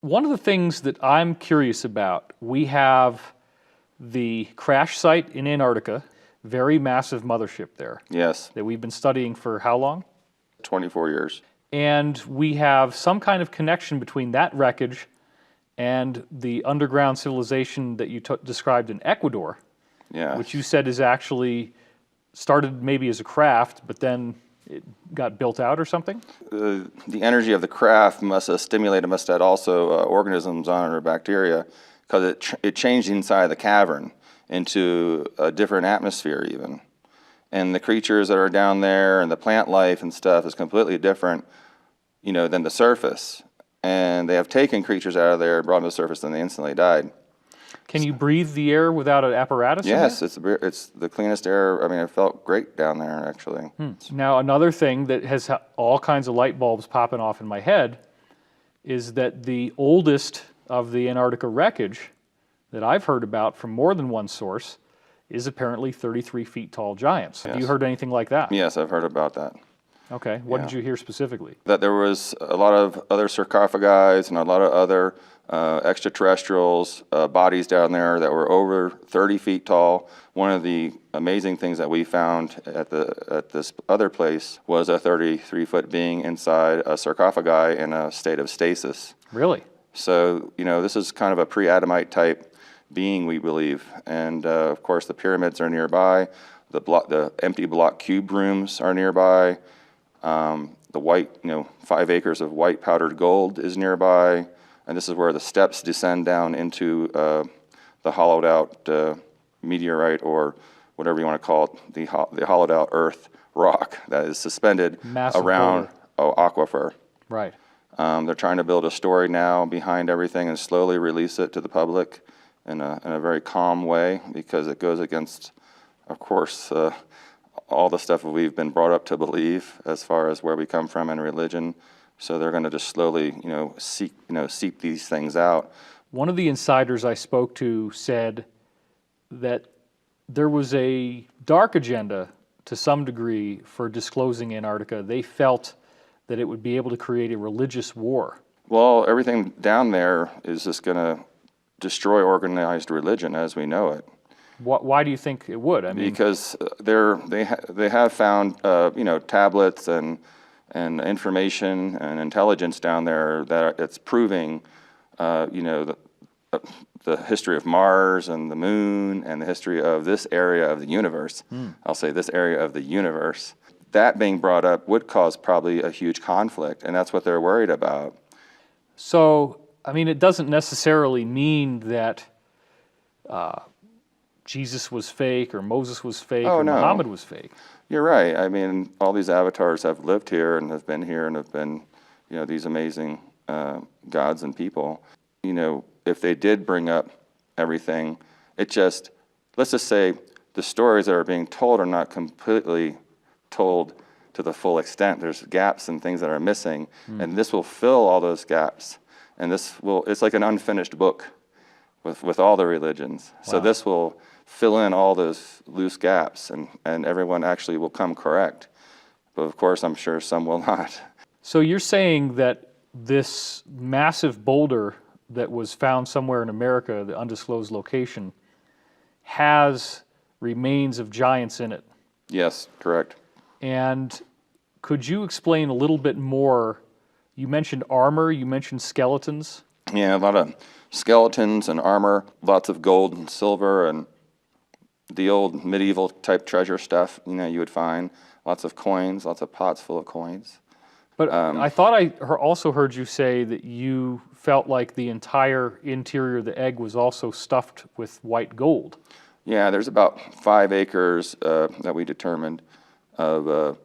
One of the things that I'm curious about, we have the crash site in Antarctica, very massive mothership there. Yes. That we've been studying for how long? 24 years. And we have some kind of connection between that wreckage and the underground civilization that you described in Ecuador. Yeah. Which you said is actually started maybe as a craft, but then it got built out or something? The energy of the craft must have stimulated, must have also organisms on it or bacteria, because it changed inside the cavern into a different atmosphere even. And the creatures that are down there and the plant life and stuff is completely different, than the surface. And they have taken creatures out of there, brought them to the surface, and they instantly died. Can you breathe the air without an apparatus? Yes, it's the cleanest air. I mean, it felt great down there, actually. Now, another thing that has all kinds of light bulbs popping off in my head is that the oldest of the Antarctica wreckage that I've heard about from more than one source is apparently 33 feet tall giants. Yes. Have you heard anything like that? Yes, I've heard about that. Okay, what did you hear specifically? That there was a lot of other sarcophagi and a lot of other extraterrestrials, bodies down there that were over 30 feet tall. One of the amazing things that we found at this other place was a 33-foot being inside a sarcophagi in a state of stasis. Really? So, this is kind of a pre-Adamite type being, we believe. And of course, the pyramids are nearby. The empty block cube rooms are nearby. The white, 5 acres of white powdered gold is nearby. And this is where the steps descend down into the hollowed out meteorite, or whatever you want to call it, the hollowed out earth rock that is suspended around aquifer. Right. They're trying to build a story now behind everything and slowly release it to the public in a very calm way, because it goes against, of course, all the stuff that we've been brought up to believe as far as where we come from in religion. So they're going to just slowly, seep these things out. One of the insiders I spoke to said that there was a dark agenda to some degree for disclosing Antarctica. They felt that it would be able to create a religious war. Well, everything down there is just going to destroy organized religion as we know it. Why do you think it would? I mean, because they have found tablets and information and intelligence down there that it's proving the history of Mars and the moon and the history of this area of the universe. I'll say this area of the universe. That being brought up would cause probably a huge conflict, and that's what they're worried about. So, I mean, it doesn't necessarily mean that Jesus was fake or Moses was fake or Muhammad was fake. You're right. I mean, all these avatars have lived here and have been here and have been, these amazing gods and people. If they did bring up everything, let's just say the stories that are being told are not completely told to the full extent. There's gaps and things that are missing, and this will fill all those gaps. And it's like an unfinished book with all the religions. Wow. So this will fill in all those loose gaps, and everyone actually will come correct. But of course, I'm sure some will not. So you're saying that this massive boulder that was found somewhere in America, the undisclosed location, has remains of giants in it? Yes, correct. And could you explain a little bit more? You mentioned armor, you mentioned skeletons. Yeah, a lot of skeletons and armor, lots of gold and silver and the old medieval type treasure stuff, you would find. Lots of coins, lots of pots full of coins. But I thought I also heard you say that you felt like the entire interior of the egg was also stuffed with white gold. Yeah, there's about 5 acres that we determined of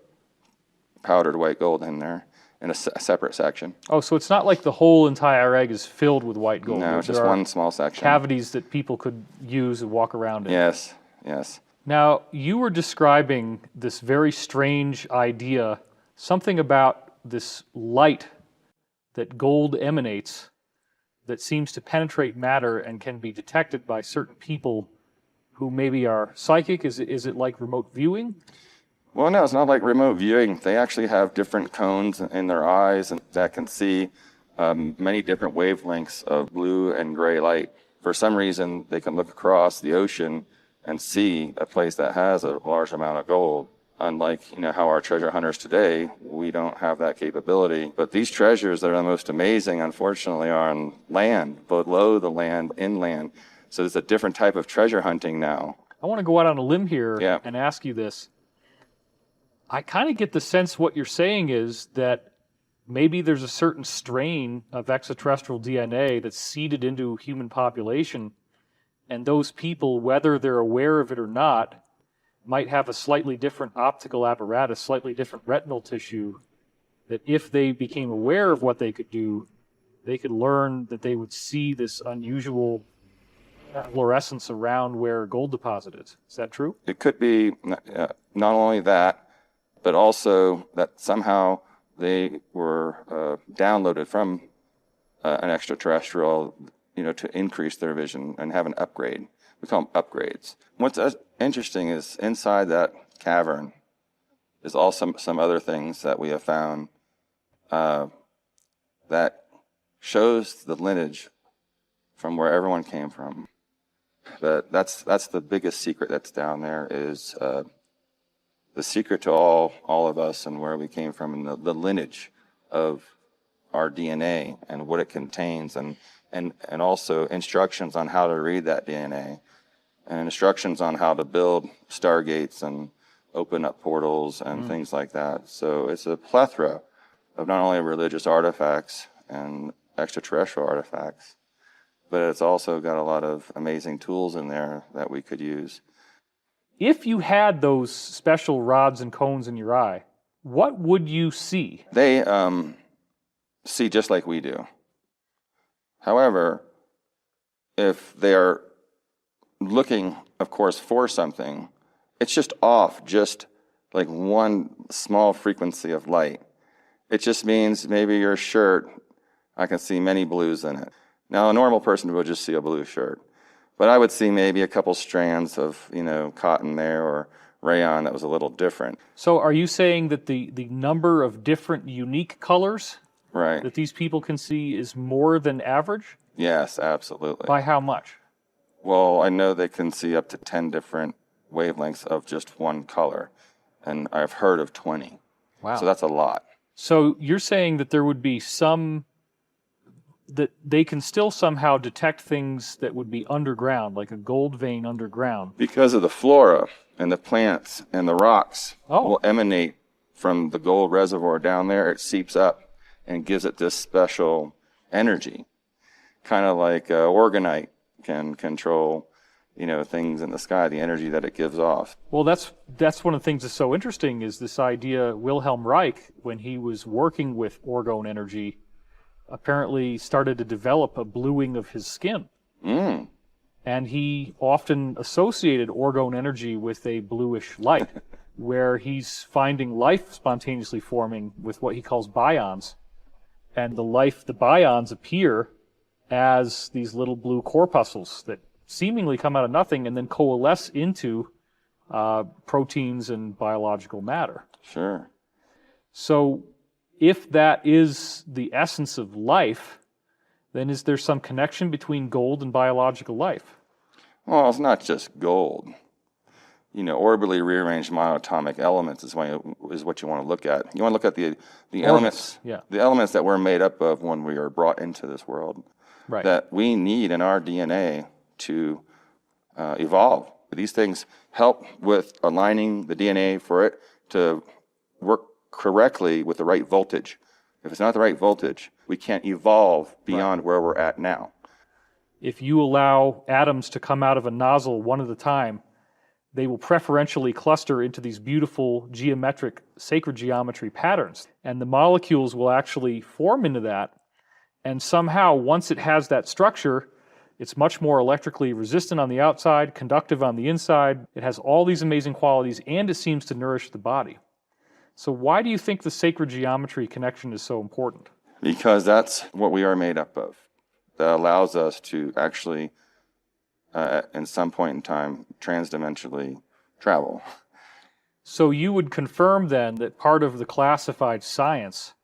powdered white gold in there in a separate section. Oh, so it's not like the whole entire egg is filled with white gold. No, it's just one small section. Cavities that people could use and walk around in. Yes, yes. Now, you were describing this very strange idea, something about this light that gold emanates that seems to penetrate matter and can be detected by certain people who maybe are psychic. Is it like remote viewing? Well, no, it's not like remote viewing. They actually have different cones in their eyes and that can see many different wavelengths of blue and gray light. For some reason, they can look across the ocean and see a place that has a large amount of gold. Unlike, how our treasure hunters today, we don't have that capability. But these treasures that are the most amazing, unfortunately, are on land, below the land, inland. So it's a different type of treasure hunting now. I want to go out on a limb here Yeah. and ask you this. I kind of get the sense what you're saying is that maybe there's a certain strain of extraterrestrial DNA that's seeded into human population, and those people, whether they're aware of it or not, might have a slightly different optical apparatus, slightly different retinal tissue, that if they became aware of what they could do, they could learn that they would see this unusual fluorescence around where gold deposit is. Is that true? It could be not only that, but also that somehow they were downloaded from an extraterrestrial, to increase their vision and have an upgrade. We call them upgrades. What's interesting is inside that cavern is also some other things that we have found that shows the lineage from where everyone came from. But that's the biggest secret that's down there, is the secret to all of us and where we came from, and the lineage of our DNA and what it contains, and also instructions on how to read that DNA, and instructions on how to build stargates and open up portals and things like that. So it's a plethora of not only religious artifacts and extraterrestrial artifacts, but it's also got a lot of amazing tools in there that we could use. If you had those special rods and cones in your eye, what would you see? They see just like we do. However, if they are looking, of course, for something, it's just off, just like one small frequency of light. It just means maybe your shirt, I can see many blues in it. Now, a normal person would just see a blue shirt, but I would see maybe a couple strands of, cotton there or rayon that was a little different. So are you saying that the number of different unique colors Right. that these people can see is more than average? Yes, absolutely. By how much? Well, I know they can see up to 10 different wavelengths of just one color, and I've heard of 20. Wow. So that's a lot. So you're saying that there would be that they can still somehow detect things that would be underground, like a gold vein underground. Because of the flora and the plants and the rocks will emanate from the gold reservoir down there. It seeps up and gives it this special energy, kind of like organite can control, things in the sky, the energy that it gives off. Well, that's one of the things that's so interesting, is this idea Wilhelm Reich, when he was working with orgone energy, apparently started to develop a bluing of his skin. And he often associated orgone energy with a bluish light, where he's finding life spontaneously forming with what he calls bions. And the bions appear as these little blue corpuscles that seemingly come out of nothing and then coalesce into proteins and biological matter. Sure. So if that is the essence of life, then is there some connection between gold and biological life? Well, it's not just gold. Orbitally rearranged monatomic elements is what you want to look at. You want to look at the elements, the elements that we're made up of when we are brought into this world, right, that we need in our DNA to evolve. These things help with aligning the DNA for it to work correctly with the right voltage. If it's not the right voltage, we can't evolve beyond where we're at now. If you allow atoms to come out of a nozzle one at a time, they will preferentially cluster into these beautiful geometric sacred geometry patterns. And the molecules will actually form into that. And somehow, once it has that structure, it's much more electrically resistant on the outside, conductive on the inside. It has all these amazing qualities, and it seems to nourish the body. So why do you think the sacred geometry connection is so important? Because that's what we are made up of. That allows us to actually, in some point in time, transdimensionally travel. So you would confirm then that part of the classified science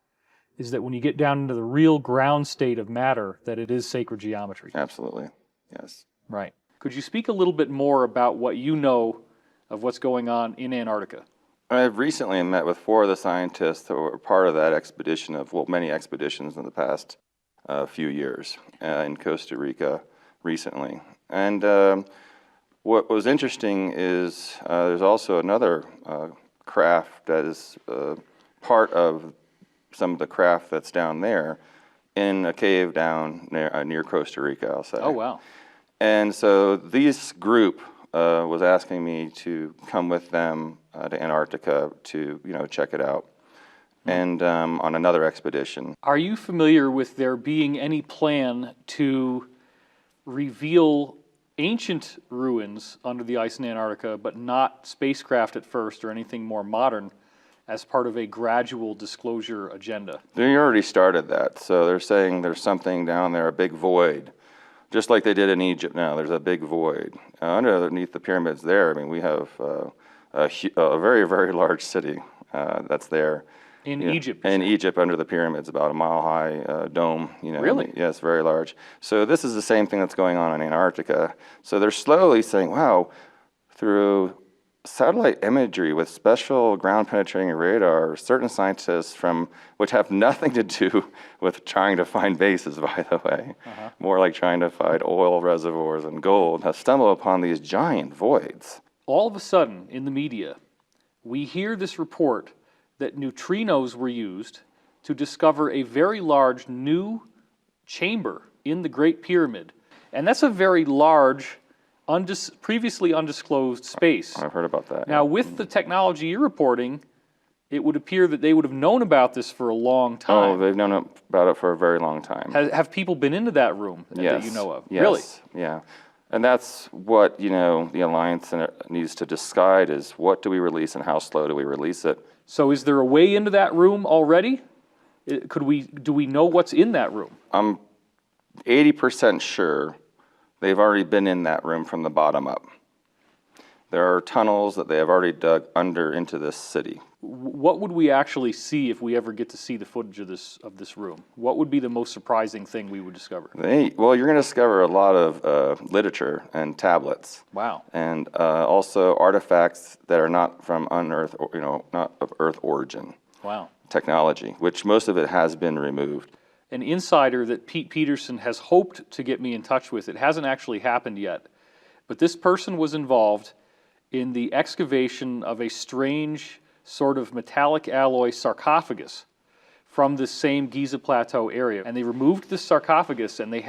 is that when you get down into the real ground state of matter, that it is sacred geometry. Absolutely, yes. Right. Could you speak a little bit more about what you know of what's going on in Antarctica? I've recently met with 4 of the scientists that were part of that expedition many expeditions in the past few years in Costa Rica recently. And what was interesting is there's also another craft that is part of some of the craft that's down there in a cave down near Costa Rica, I'll say. Oh, wow. And so this group was asking me to come with them to Antarctica to, check it out, and on another expedition. Are you familiar with there being any plan to reveal ancient ruins under the ice in Antarctica, but not spacecraft at first or anything more modern, as part of a gradual disclosure agenda? They already started that, so they're saying there's something down there, a big void. Just like they did in Egypt now, there's a big void. Underneath the pyramids there, I mean, we have a very, very large city that's there. In Egypt? In Egypt, under the pyramids, about a mile-high dome. Really? Yes, very large. So this is the same thing that's going on in Antarctica. So they're slowly saying, wow, through satellite imagery with special ground-penetrating radar, certain scientists which have nothing to do with trying to find bases, by the way, more like trying to find oil reservoirs and gold, have stumbled upon these giant voids. All of a sudden, in the media, we hear this report that neutrinos were used to discover a very large new chamber in the Great Pyramid. And that's a very large, previously undisclosed space. I've heard about that. Now, with the technology you're reporting, it would appear that they would have known about this for a long time. Oh, they've known about it for a very long time. Have people been into that room that you know of? Yes. Really? Yeah. And that's what, the Alliance needs to decide is what do we release and how slow do we release it. So is there a way into that room already? Do we know what's in that room? I'm 80% sure they've already been in that room from the bottom up. There are tunnels that they have already dug under into this city. What would we actually see if we ever get to see the footage of this room? What would be the most surprising thing we would discover? Well, you're going to discover a lot of literature and tablets. Wow. And also artifacts that are not from unearthed, not of Earth origin. Wow. Technology, which most of it has been removed. An insider that Pete Peterson has hoped to get me in touch with, it hasn't actually happened yet, but this person was involved in the excavation of a strange sort of metallic alloy sarcophagus from this same Giza Plateau area. And they removed this sarcophagus and they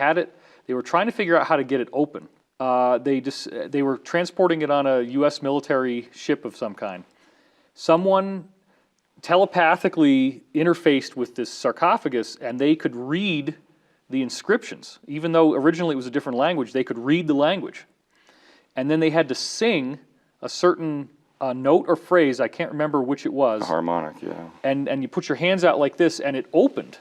were trying to figure out how to get it open. They were transporting it on a US military ship of some kind. Someone telepathically interfaced with this sarcophagus and they could read the inscriptions. Even though originally it was a different language, they could read the language. And then they had to sing a certain note or phrase, I can't remember which it was. A harmonic, yeah. And you put your hands out like this and it opened.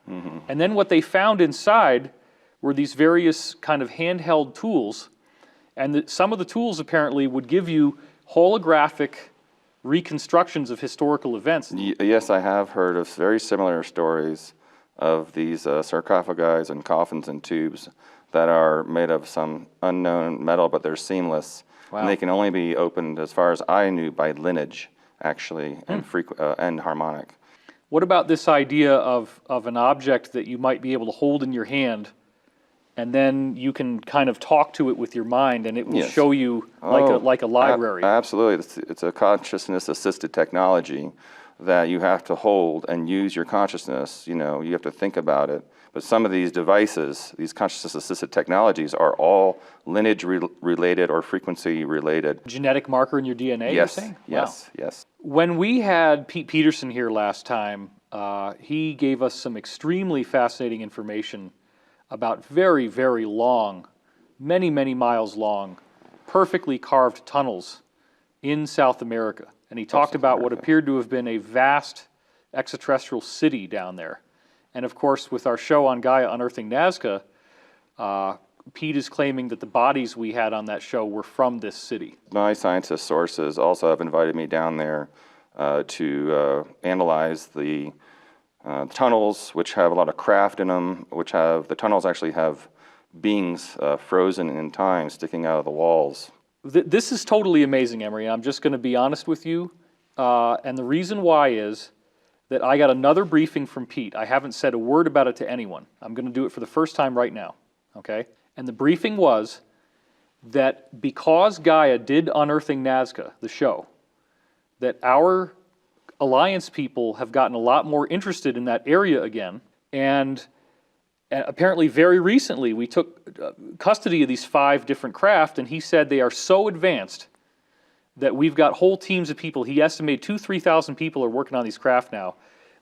Mm-hmm. And then what they found inside were these various kind of handheld tools. And some of the tools apparently would give you holographic reconstructions of historical events. Yes, I have heard of very similar stories of these sarcophagi and coffins and tubes that are made of some unknown metal, but they're seamless. Wow. And they can only be opened, as far as I knew, by lineage, actually, and harmonic. What about this idea of an object that you might be able to hold in your hand, and then you can kind of talk to it with your mind, and it will show you like a library? Absolutely. It's a consciousness-assisted technology that you have to hold and use your consciousness. You have to think about it. But some of these devices, these consciousness-assisted technologies, are all lineage-related or frequency-related. Genetic marker in your DNA, you're saying? Yes, wow. Yes. When we had Pete Peterson here last time, he gave us some extremely fascinating information about very, very long, many, many miles long, perfectly carved tunnels in South America. And he talked about what appeared to have been a vast extraterrestrial city down there. And of course, with our show on Gaia Unearthing Nazca, Pete is claiming that the bodies we had on that show were from this city. My scientist sources also have invited me down there to analyze the tunnels, which have a lot of craft in them, the tunnels actually have beings frozen in time sticking out of the walls. This is totally amazing, Emery. I'm just going to be honest with you. And the reason why is that I got another briefing from Pete. I haven't said a word about it to anyone. I'm going to do it for the first time right now, okay? And the briefing was that because Gaia did Unearthing Nazca, the show, that our Alliance people have gotten a lot more interested in that area again. And apparently very recently we took custody of these 5 different craft, and he said they are so advanced that we've got whole teams of people. He estimated 2,000-3,000 people are working on these craft now,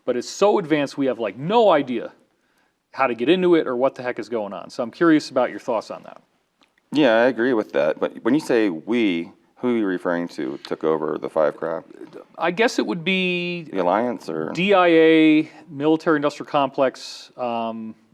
but it's so advanced we have like no idea how to get into it or what the heck is going on. So I'm curious about your thoughts on that. Yeah, I agree with that. But when you say we, who are you referring to took over the 5 craft? I guess it would be The Alliance or? DIA, Military Industrial Complex,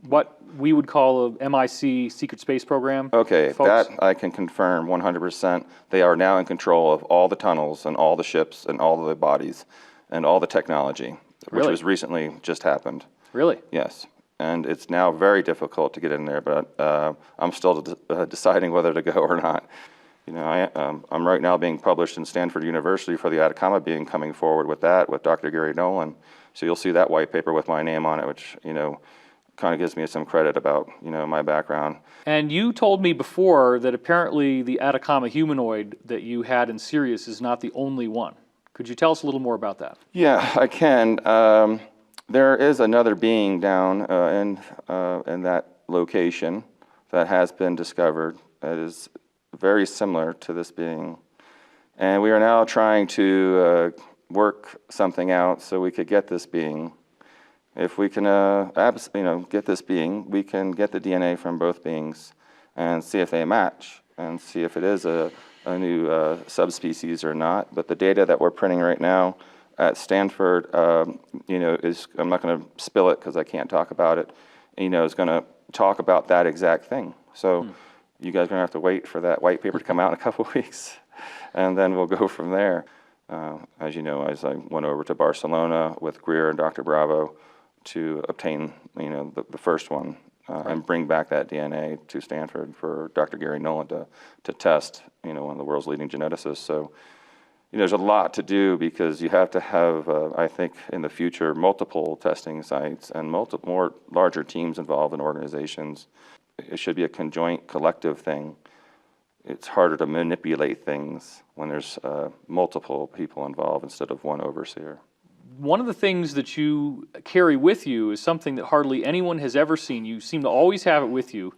what we would call a MIC, Secret Space Program. Okay, folks. that I can confirm 100%. They are now in control of all the tunnels and all the ships and all the bodies and all the technology, which Really? was recently just happened. Really? Yes, and it's now very difficult to get in there, but I'm still deciding whether to go or not. You know, I'm right now being published in Stanford University for the Atacama being coming forward with that, with Dr. Gary Nolan. So you'll see that white paper with my name on it, which, you know, kind of gives me some credit about, you know, my background. And you told me before that apparently the Atacama humanoid that you had in Sirius is not the only one. Could you tell us a little more about that? Yeah, I can. There is another being down in that location that has been discovered that is very similar to this being. And we are now trying to work something out so we could get this being. If we can get this being, we can get the DNA from both beings and see if they match and see if it is a new subspecies or not. But the data that we're printing right now at Stanford, is, I'm not going to spill it because I can't talk about it, is going to talk about that exact thing. So you guys are going to have to wait for that white paper to come out in a couple of weeks, and then we'll go from there. As you know, as I went over to Barcelona with Greer and Dr. Bravo to obtain, the first one and bring back that DNA to Stanford for Dr. Gary Nolan to test, one of the world's leading geneticists. So, there's a lot to do because you have to have, I think, in the future, multiple testing sites and more larger teams involved in organizations. It should be a conjoint, collective thing. It's harder to manipulate things when there's multiple people involved instead of one overseer. One of the things that you carry with you is something that hardly anyone has ever seen. You seem to always have it with you.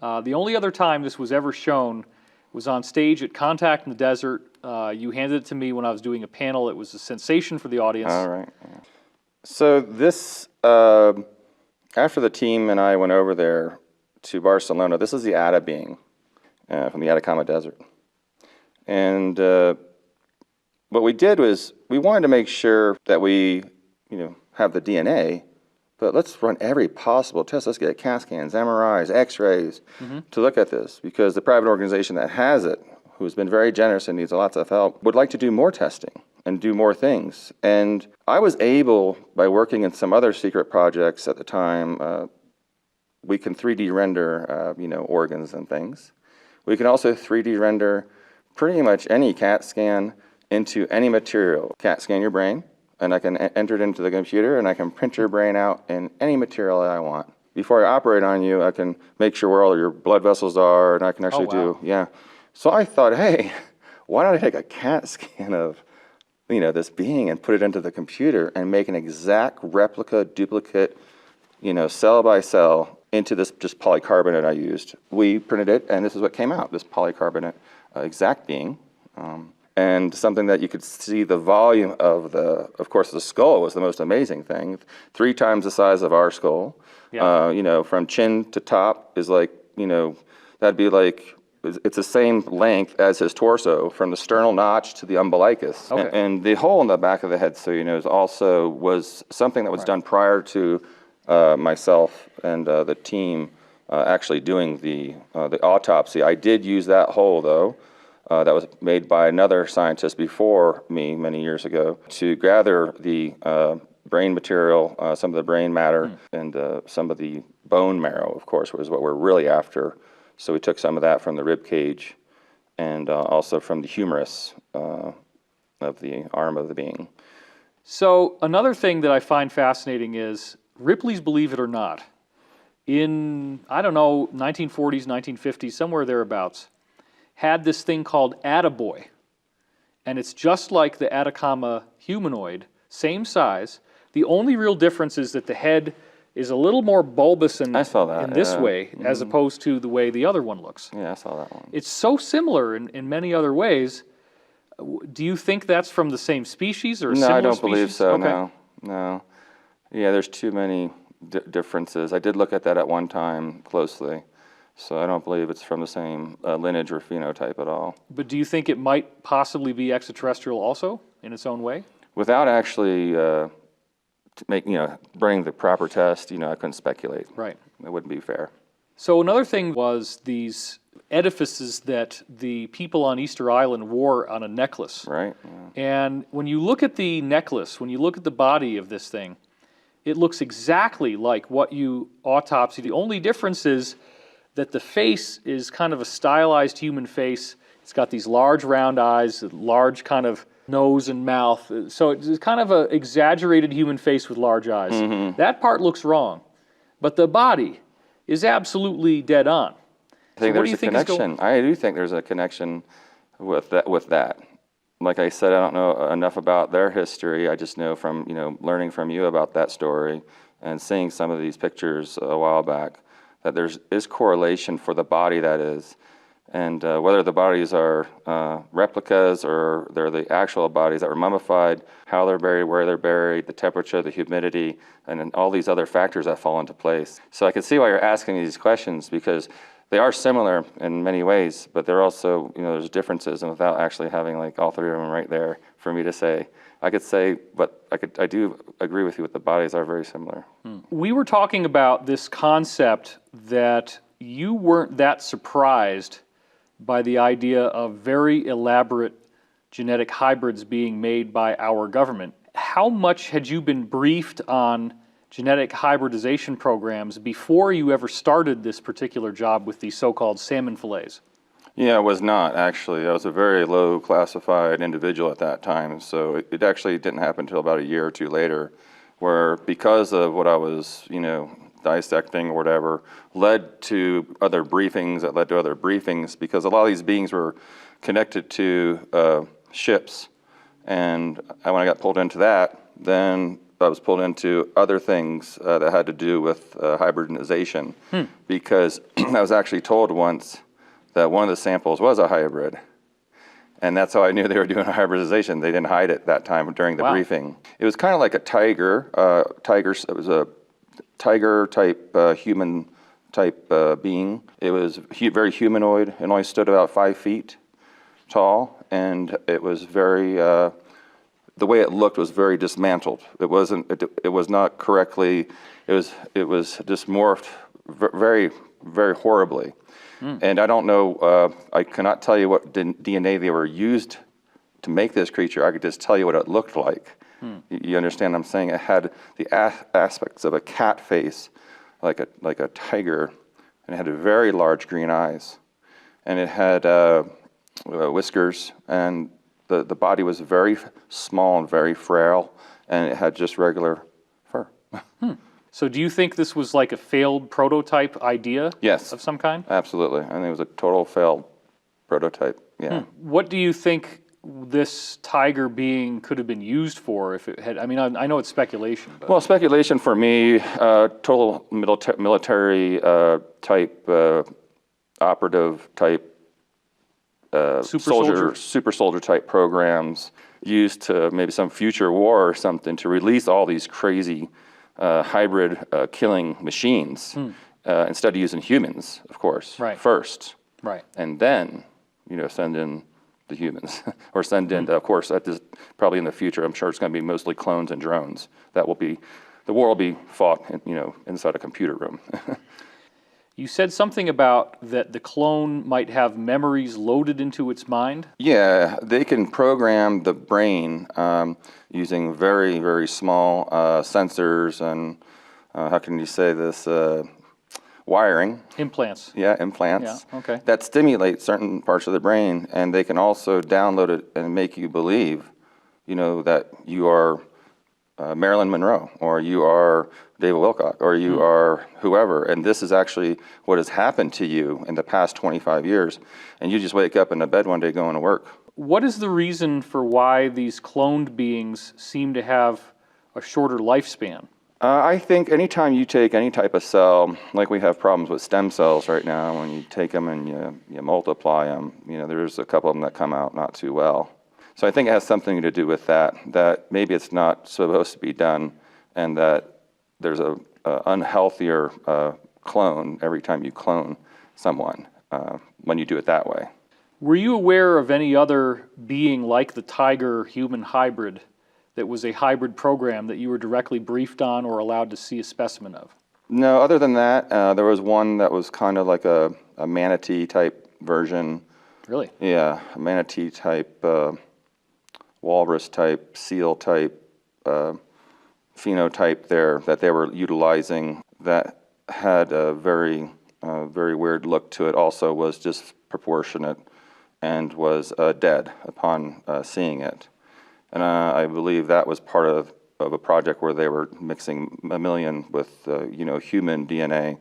The only other time this was ever shown was on stage at Contact in the Desert. You handed it to me when I was doing a panel. It was a sensation for the audience. All right. Yeah. So this, after the team and I went over there to Barcelona, this is the Ata being from the Atacama Desert. And what we did was we wanted to make sure that we, have the DNA, but let's run every possible test. Let's get CAT scans, MRIs, X-rays to look at this, because the private organization that has it, who's been very generous and needs lots of help, would like to do more testing and do more things. And I was able, by working in some other secret projects at the time, we can 3D render, organs and things. We can also 3D render pretty much any CAT scan into any material. CAT scan your brain, and I can enter it into the computer, and I can print your brain out in any material that I want. Before I operate on you, I can make sure where all your blood vessels are, and I can actually do. So I thought, hey, why don't I take a CAT scan of, this being and put it into the computer and make an exact replica, duplicate, cell by cell into this just polycarbonate I used. We printed it, and this is what came out, this polycarbonate exact being. And something that you could see the volume of of course, the skull was the most amazing thing. 3 times the size of our skull. Yeah. From chin to top is like, that'd be like, it's the same length as his torso, from the sternal notch to the umbilicus. Okay. And the hole in the back of the head, was something that was done prior to myself and the team actually doing the autopsy. I did use that hole, though. That was made by another scientist before me many years ago to gather the brain material, some of the brain matter, and some of the bone marrow, of course, was what we're really after. So we took some of that from the rib cage and also from the humerus of the arm of the being. So another thing that I find fascinating is Ripley's Believe It or Not. In, I don't know, 1940s, 1950s, somewhere thereabouts, had this thing called Attaboy. And it's just like the Atacama humanoid, same size. The only real difference is that the head is a little more bulbous in, I saw that, in this way, as opposed to the way the other one looks. Yeah, I saw that one. It's so similar in many other ways. Do you think that's from the same species or a No, similar I don't species? believe so, Okay. no. Yeah, there's too many differences. I did look at that at one time closely, so I don't believe it's from the same lineage or phenotype at all. But do you think it might possibly be extraterrestrial also, in its own way? Without actually running the proper test, I couldn't speculate. Right. It wouldn't be fair. So another thing was these edifices that the people on Easter Island wore on a necklace. Right? Yeah. And when you look at the necklace, when you look at the body of this thing, it looks exactly like what you autopsy. The only difference is that the face is kind of a stylized human face. It's got these large round eyes, a large kind of nose and mouth. So it's kind of an exaggerated human face with large eyes. Mm-hmm. That part looks wrong. But the body is absolutely dead on. I think So what there's do you a think is connection. I do think there's a connection with that. Like I said, I don't know enough about their history. I just know from learning from you about that story and seeing some of these pictures a while back that there is correlation for the body, that is, and whether the bodies are replicas or they're the actual bodies that were mummified, how they're buried, where they're buried, the temperature, the humidity, and then all these other factors that fall into place. So I can see why you're asking these questions, because they are similar in many ways, but they're also, there's differences, and without actually having like all three of them right there for me to say, I could say, but I do agree with you that the bodies are very similar. We were talking about this concept that you weren't that surprised by the idea of very elaborate genetic hybrids being made by our government. How much had you been briefed on genetic hybridization programs before you ever started this particular job with these so-called salmon fillets? Yeah, I was not, actually. I was a very low classified individual at that time, so it actually didn't happen until about a year or two later, where because of what I was, dissecting or whatever, led to other briefings that led to other briefings, because a lot of these beings were connected to ships. And when I got pulled into that, then I was pulled into other things that had to do with hybridization, because I was actually told once that one of the samples was a hybrid. And that's how I knew they were doing a hybridization. They didn't hide it that time during the briefing. It was kind of like a tiger. It was a tiger-type, human-type being. It was very humanoid and only stood about 5 feet tall. And it was very, the way it looked was very dismantled. It was not correctly, it was just morphed very, very horribly. And I don't know, I cannot tell you what DNA they were used to make this creature. I could just tell you what it looked like. You understand what I'm saying? It had the aspects of a cat face, like a tiger, and it had very large green eyes. And it had whiskers, and the body was very small and very frail, and it had just regular fur. So do you think this was like a failed prototype idea Yes. of some kind? Absolutely. I think it was a total failed prototype, yeah. What do you think this tiger being could have been used for if it had, I know it's speculation, but. Well, speculation for me, total military type, operative type, super soldier type programs used to maybe some future war or something to release all these crazy hybrid killing machines instead of using humans, of course, first. Right. And then, send in the humans, or send in, of course, that is probably in the future. I'm sure it's going to be mostly clones and drones. The war will be fought, inside a computer room. You said something about that the clone might have memories loaded into its mind? Yeah, they can program the brain using very, very small sensors and, how can you say this, wiring. Implants. Yeah, implants. Yeah, okay. That stimulate certain parts of the brain, and they can also download it and make you believe, that you are Marilyn Monroe, or you are David Wilcock, or you are whoever, and this is actually what has happened to you in the past 25 years, and you just wake up in the bed one day going to work. What is the reason for why these cloned beings seem to have a shorter lifespan? I think anytime you take any type of cell, like we have problems with stem cells right now, when you take them and you multiply them, there's a couple of them that come out not too well. So I think it has something to do with that maybe it's not supposed to be done, and that there's a unhealthier clone every time you clone someone when you do it that way. Were you aware of any other being like the tiger-human hybrid that was a hybrid program that you were directly briefed on or allowed to see a specimen of? No, other than that, there was one that was kind of like a manatee type version. Really? Yeah, a manatee type, walrus type, seal type phenotype there that they were utilizing that had a very weird look to it. Also was disproportionate and was dead upon seeing it. And I believe that was part of a project where they were mixing mammalian with human DNA.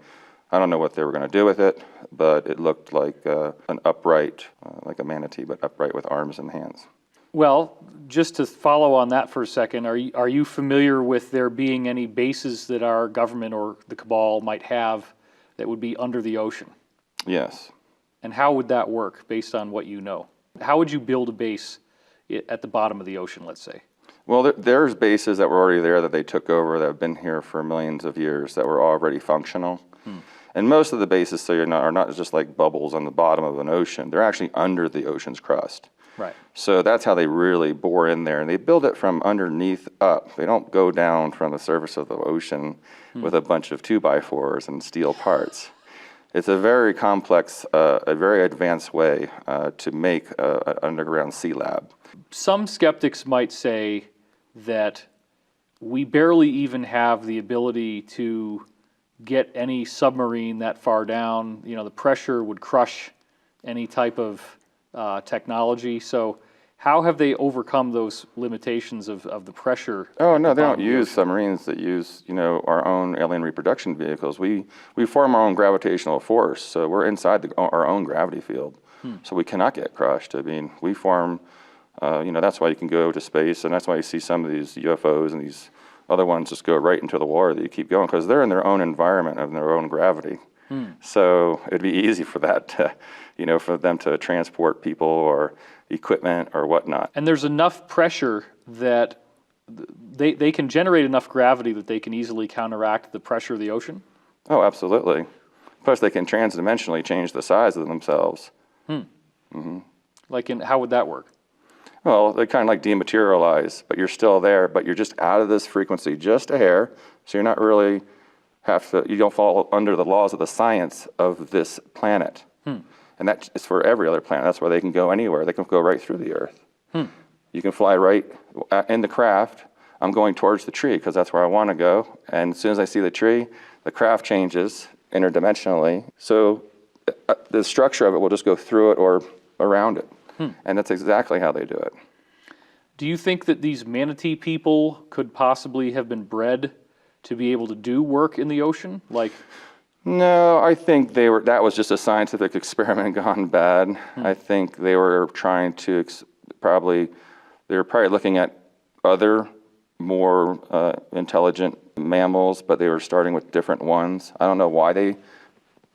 I don't know what they were going to do with it, but it looked like an upright, like a manatee, but upright with arms and hands. Well, just to follow on that for a second, are you familiar with there being any bases that our government or the cabal might have that would be under the ocean? Yes. And how would that work based on what you know? How would you build a base at the bottom of the ocean, let's say? Well, there's bases that were already there that they took over that have been here for millions of years that were already functional. And most of the bases are not just like bubbles on the bottom of an ocean. They're actually under the ocean's crust. Right. So that's how they really bore in there. And they build it from underneath up. They don't go down from the surface of the ocean with a bunch of 2x4s and steel parts. It's a very complex, a very advanced way to make an underground sea lab. Some skeptics might say that we barely even have the ability to get any submarine that far down. The pressure would crush any type of technology. So how have they overcome those limitations of the pressure? Oh, no, they don't use submarines that use, our own alien reproduction vehicles. We form our own gravitational force, so we're inside our own gravity field. So we cannot get crushed. I mean, we form, that's why you can go to space, and that's why you see some of these UFOs and these other ones just go right into the water that you keep going, because they're in their own environment of their own gravity. So it'd be easy for that to, for them to transport people or equipment or whatnot. And there's enough pressure that they can generate enough gravity that they can easily counteract the pressure of the ocean? Oh, absolutely. Plus, they can transdimensionally change the size of themselves. How would that work? Well, they kind of like dematerialize, but you're still there, but you're just out of this frequency just a hair, so you're not really you don't fall under the laws of the science of this planet. And that is for every other planet. That's why they can go anywhere. They can go right through the Earth. You can fly right in the craft. I'm going towards the tree because that's where I want to go. And as soon as I see the tree, the craft changes interdimensionally. So the structure of it will just go through it or around it. And that's exactly how they do it. Do you think that these manatee people could possibly have been bred to be able to do work in the ocean? No, I think that was just a scientific experiment gone bad. I think they were trying to they were probably looking at other more intelligent mammals, but they were starting with different ones. I don't know why they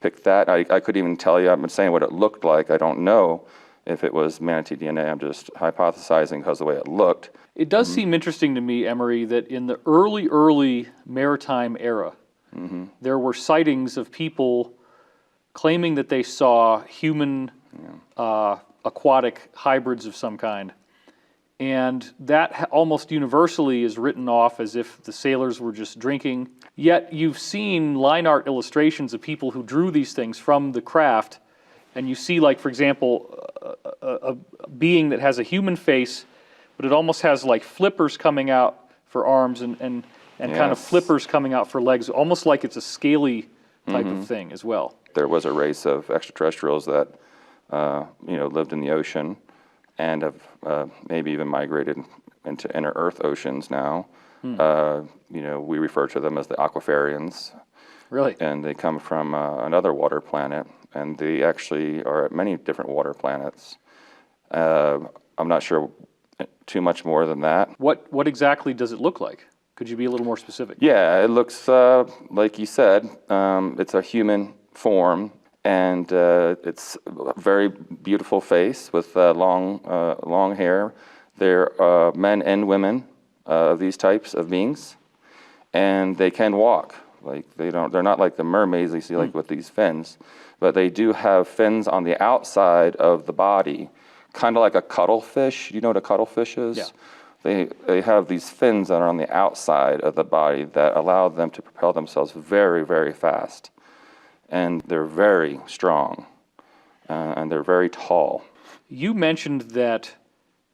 picked that. I couldn't even tell you. I've been saying what it looked like. I don't know if it was manatee DNA. I'm just hypothesizing because of the way it looked. It does seem interesting to me, Emery, that in the early maritime era, there were sightings of people claiming that they saw human aquatic hybrids of some kind. And that almost universally is written off as if the sailors were just drinking. Yet you've seen line art illustrations of people who drew these things from the craft, and you see, like, for example, a being that has a human face, but it almost has like flippers coming out for arms and kind of Yes. flippers coming out for legs, almost like it's a scaly type of thing as well. There was a race of extraterrestrials that lived in the ocean and have maybe even migrated into inner Earth oceans now. We refer to them as the aquafarians. Really? And they come from another water planet, and they actually are at many different water planets. I'm not sure too much more than that. What exactly does it look like? Could you be a little more specific? Yeah, it looks like you said. It's a human form, and it's a very beautiful face with long hair. They're men and women of these types of beings, and they can walk. Like they're not like the mermaids you see like with these fins, but they do have fins on the outside of the body, kind of like a cuttlefish. You know what a cuttlefish is? Yeah. They have these fins that are on the outside of the body that allow them to propel themselves very, very fast. And they're very strong, and they're very tall. You mentioned that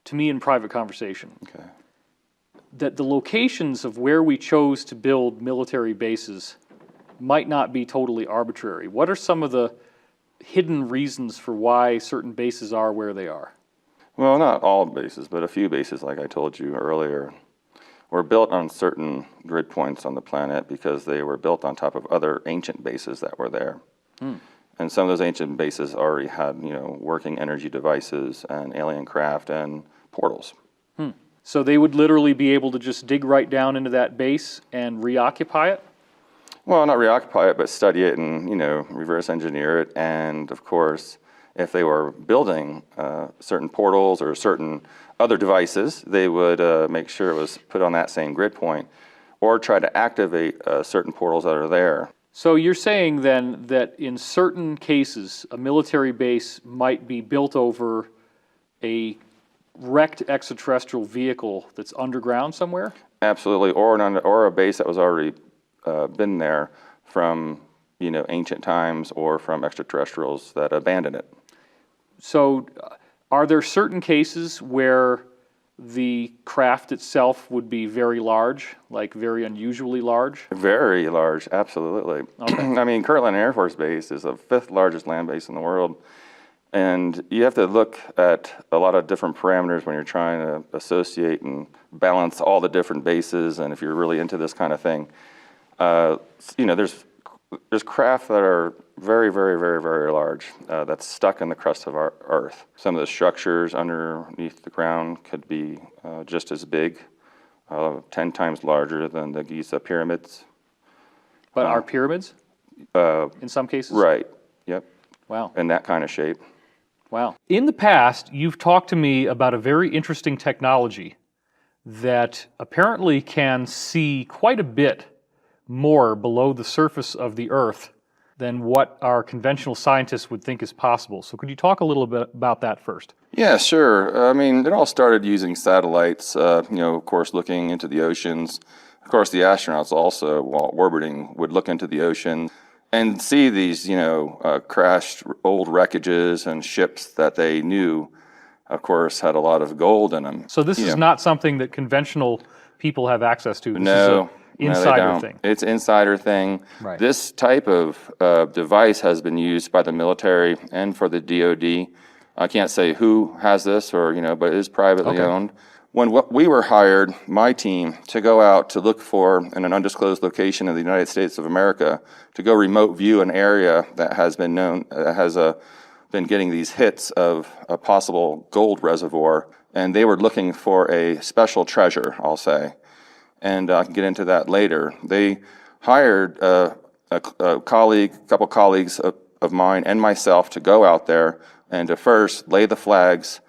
to me in private conversation, Okay. that the locations of where we chose to build military bases might not be totally arbitrary. What are some of the hidden reasons for why certain bases are where they are? Well, not all bases, but a few bases, like I told you earlier, were built on certain grid points on the planet because they were built on top of other ancient bases that were there. And some of those ancient bases already had, working energy devices and alien craft and portals. So they would literally be able to just dig right down into that base and reoccupy it? Well, not reoccupy it, but study it and, reverse engineer it. And of course, if they were building certain portals or certain other devices, they would make sure it was put on that same grid point or try to activate certain portals that are there. So you're saying then that in certain cases, a military base might be built over a wrecked extraterrestrial vehicle that's underground somewhere? Absolutely, or a base that was already been there from ancient times or from extraterrestrials that abandoned it. So are there certain cases where the craft itself would be very large, like very unusually large? Very large, absolutely. Okay. I mean, Kirtland Air Force Base is the 5th largest land base in the world. And you have to look at a lot of different parameters when you're trying to associate and balance all the different bases. And if you're really into this kind of thing, there's craft that are very, very, very, very large that's stuck in the crust of our Earth. Some of the structures underneath the ground could be just as big, 10 times larger than the Giza pyramids. But are pyramids in some cases? Right, yep, Wow. in that kind of shape. Wow. In the past, you've talked to me about a very interesting technology that apparently can see quite a bit more below the surface of the Earth than what our conventional scientists would think is possible. So could you talk a little bit about that first? Yeah, sure. I mean, it all started using satellites, of course, looking into the oceans. Of course, the astronauts also, while orbiting, would look into the ocean and see these, crashed old wreckages and ships that they knew, of course, had a lot of gold in them. So this is not something that conventional people have access to. This No. is an insider thing. It's insider thing. Right. This type of device has been used by the military and for the DoD. I can't say who has this but it is privately owned. When we were hired, my team, to go out to look for in an undisclosed location in the United States of America, to go remote view an area that has been known, been getting these hits of a possible gold reservoir, and they were looking for a special treasure, I'll say. And I can get into that later. They hired a couple colleagues of mine and myself to go out there and to first lay the flags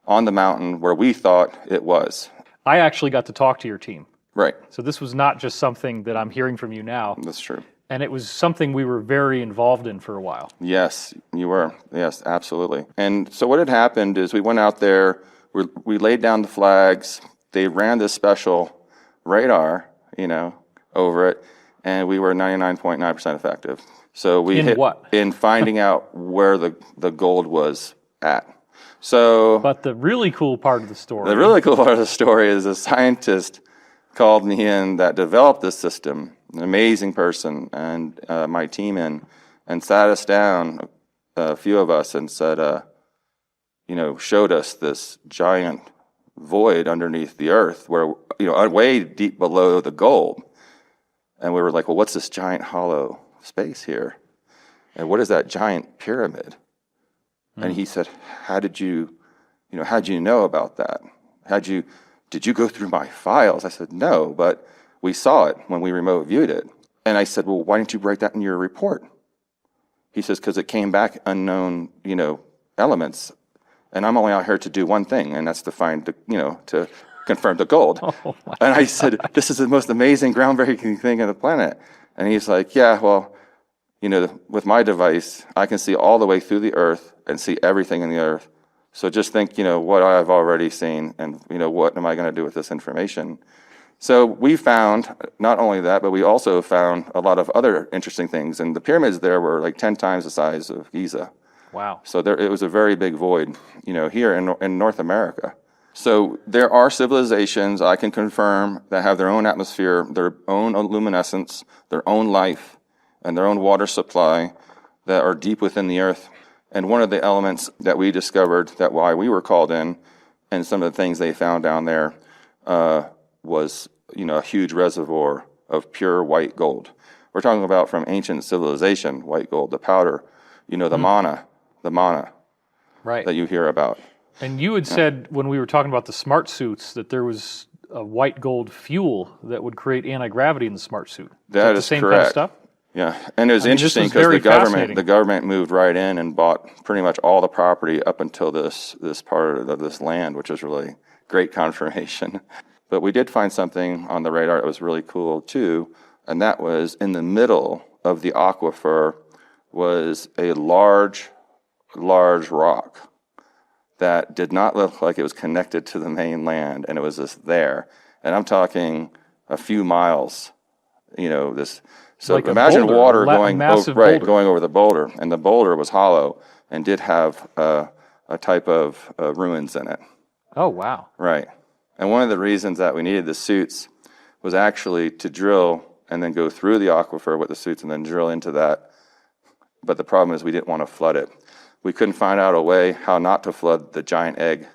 on the mountain where we thought it was. I actually got to talk to your team. Right. So this was not just something that I'm hearing from you now. That's true. And it was something we were very involved in for a while. Yes, you were. Yes, absolutely. And so what had happened is we went out there we laid down the flags. They ran this special radar, over it, and we were 99.9% effective. So we In what? In finding out where the gold was at. So But the really cool part of the story. the really cool part of the story is a scientist called me in that developed this system, an amazing person, and my team and sat us down, a few of us, and said, showed us this giant void underneath the earth where, way deep below the gold. And we were like, well, what's this giant hollow space here? And what is that giant pyramid? And he said, how'd you know about that? Did you go through my files? I said, no, but we saw it when we remote viewed it. And I said, well, why didn't you write that in your report? He says, because it came back unknown, elements. And I'm only out here to do one thing, and that's to find to confirm the gold. Oh, and I said, this is the most amazing, groundbreaking thing on the planet. And he's like, yeah, well, with my device, I can see all the way through the earth and see everything in the earth. So just think, what I've already seen, and, what am I going to do with this information? So we found not only that, but we also found a lot of other interesting things. And the pyramids there were like 10 times the size of Giza. wow. So it was a very big void, here in North America. So there are civilizations, I can confirm, that have their own atmosphere, their own luminescence, their own life, and their own water supply that are deep within the earth. And one of the elements that we discovered, that why we were called in, and some of the things they found down there, was, a huge reservoir of pure white gold. We're talking about from ancient civilization, white gold, the powder, the mana Right. that you hear about. And you had said when we were talking about the smart suits that there was a white gold fuel that would create anti-gravity in the smart suit. That the is same correct. kind of stuff? Yeah, and it was I mean, this interesting was because very fascinating. the government moved right in and bought pretty much all the property up until this part of this land, which is really great confirmation. But we did find something on the radar that was really cool too, and that was in the middle of the aquifer was a large rock that did not look like it was connected to the main land, and it was just there. And I'm talking a few miles, this. So Like a imagine boulder, water a going massive over, boulder. going over the boulder, and the boulder was hollow and did have a type of ruins in it. Oh, wow. Right. And one of the reasons that we needed the suits was actually to drill and then go through the aquifer with the suits and then drill into that. But the problem is we didn't want to flood it. We couldn't find out a way how not to flood the giant egg.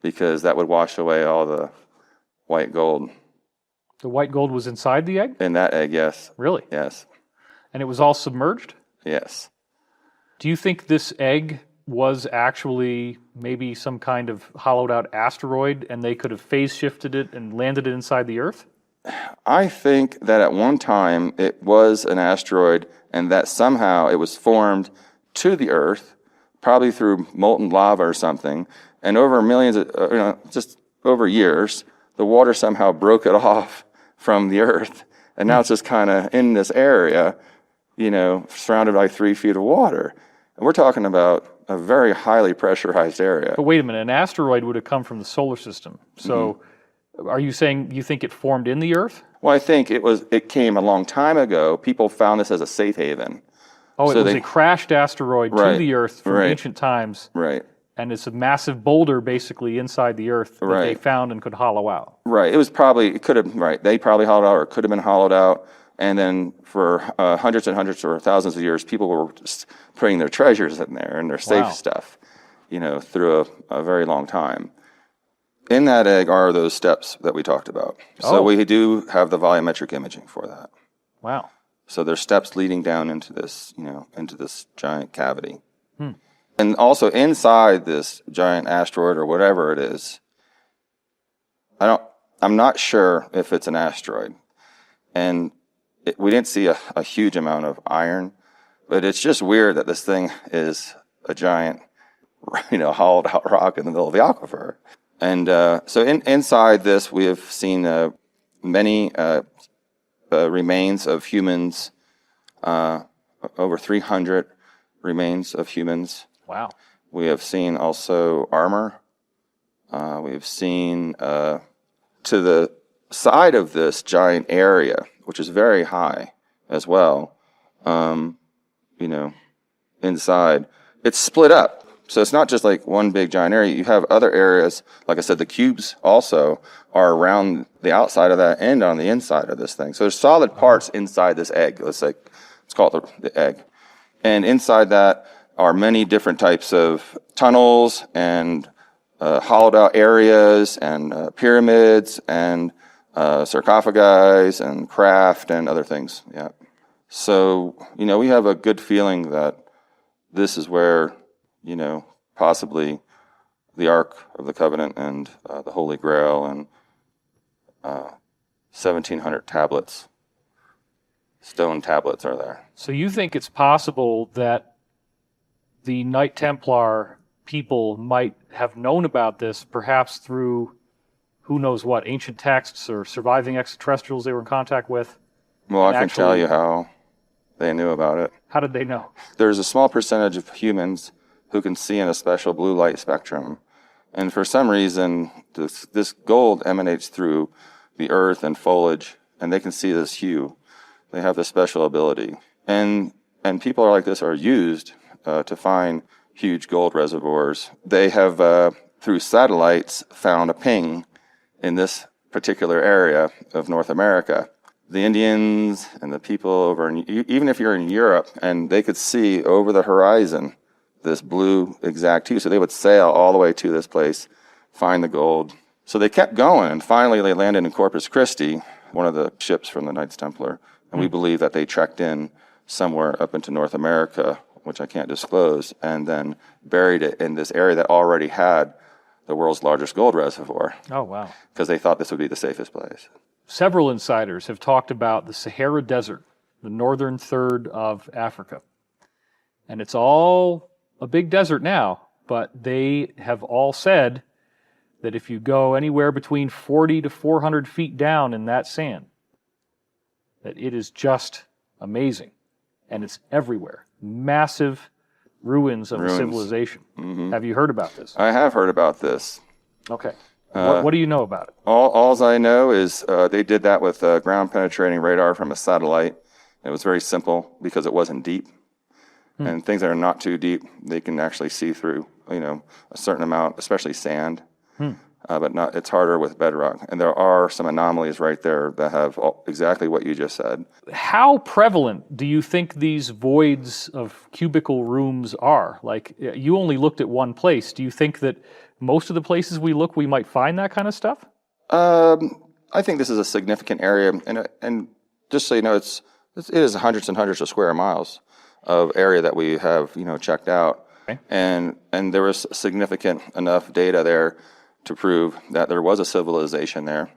Because that would wash away all the white gold. The white gold was inside the egg? In that egg, yes. Really? Yes. And it was all submerged? Yes. Do you think this egg was actually maybe some kind of hollowed out asteroid and they could have phase shifted it and landed it inside the Earth? I think that at one time it was an asteroid and that somehow it was formed to the Earth, probably through molten lava or something, and over millions of, just over years, the water somehow broke it off from the Earth, and now it's just kind of in this area, surrounded by 3 feet of water. And we're talking about a very highly pressurized area. But wait a minute, an asteroid would have come from the solar system. So are you saying you think it formed in the Earth? Well, I think it came a long time ago. People found this as a safe haven. Oh, So it was a crashed asteroid to Right, the Earth from right. ancient times, Right. and it's a massive boulder basically inside the Earth that they Right. found and could hollow out. Right. It could have, right. They probably hollowed out or it could have been hollowed out. And then for hundreds and hundreds or thousands of years, people were just putting their treasures in there and their safe Wow. stuff, through a very long time. In that egg are those steps that we talked about. So Oh. we do have the volumetric imaging for that. Wow. So there's steps leading down into this, into this giant cavity. And also inside this giant asteroid or whatever it is, I'm not sure if it's an asteroid. And we didn't see a huge amount of iron, but it's just weird that this thing is a giant, hollowed out rock in the middle of the aquifer. And so inside this, we have seen many remains of humans, over 300 remains of humans. Wow. We have seen also armor. We've seen to the side of this giant area, which is very high as well, inside, it's split up. So it's not just like one big giant area. You have other areas, like I said, the cubes also are around the outside of that and on the inside of this thing. So there's solid parts inside this egg. Let's call it the egg. And inside that are many different types of tunnels and hollowed out areas and pyramids and sarcophagi and craft and other things. Yeah. So, we have a good feeling that this is where, possibly the Ark of the Covenant and the Holy Grail and 1,700 tablets, stone tablets are there. So you think it's possible that the Knight Templar people might have known about this, perhaps through who knows what, ancient texts or surviving extraterrestrials they were in contact with? Well, I can tell you how they knew about it. How did they know? There's a small percentage of humans who can see in a special blue light spectrum. And for some reason, this gold emanates through the earth and foliage, and they can see this hue. They have this special ability. And people like this are used to find huge gold reservoirs. They have, through satellites, found a ping in this particular area of North America. The Indians and the people over even if you're in Europe, and they could see over the horizon this blue exact hue. So they would sail all the way to this place, find the gold. So they kept going, and finally they landed in Corpus Christi, one of the ships from the Knights Templar. And we believe that they trekked in somewhere up into North America, which I can't disclose, and then buried it in this area that already had the world's largest gold reservoir. Oh, wow. Because they thought this would be the safest place. Several insiders have talked about the Sahara Desert, the northern third of Africa. And it's all a big desert now, but they have all said that if you go anywhere between 40 to 400 feet down in that sand, that it is just amazing. And it's everywhere. Massive ruins of a civilization. Mm-hmm. Have you heard about this? I have heard about this. Okay. What do you know about it? All I know is they did that with ground-penetrating radar from a satellite. It was very simple because it wasn't deep. And things that are not too deep, they can actually see through, a certain amount, especially sand. But not. It's harder with bedrock. And there are some anomalies right there that have exactly what you just said. How prevalent do you think these voids of cubicle rooms are? Like, you only looked at one place. Do you think that most of the places we look, we might find that kind of stuff? I think this is a significant area. And just so you know, it is hundreds and hundreds of square miles of area that we have, checked out. Okay. And there was significant enough data there to prove that there was a civilization there,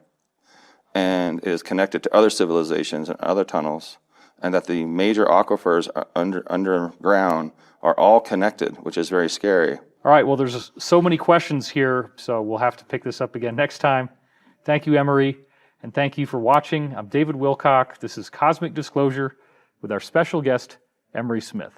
and it is connected to other civilizations and other tunnels, and that the major aquifers underground are all connected, which is very scary. All right, well, there's so many questions here, so we'll have to pick this up again next time. Thank you, Emery, and thank you for watching. I'm David Wilcock. This is Cosmic Disclosure with our special guest, Emery Smith.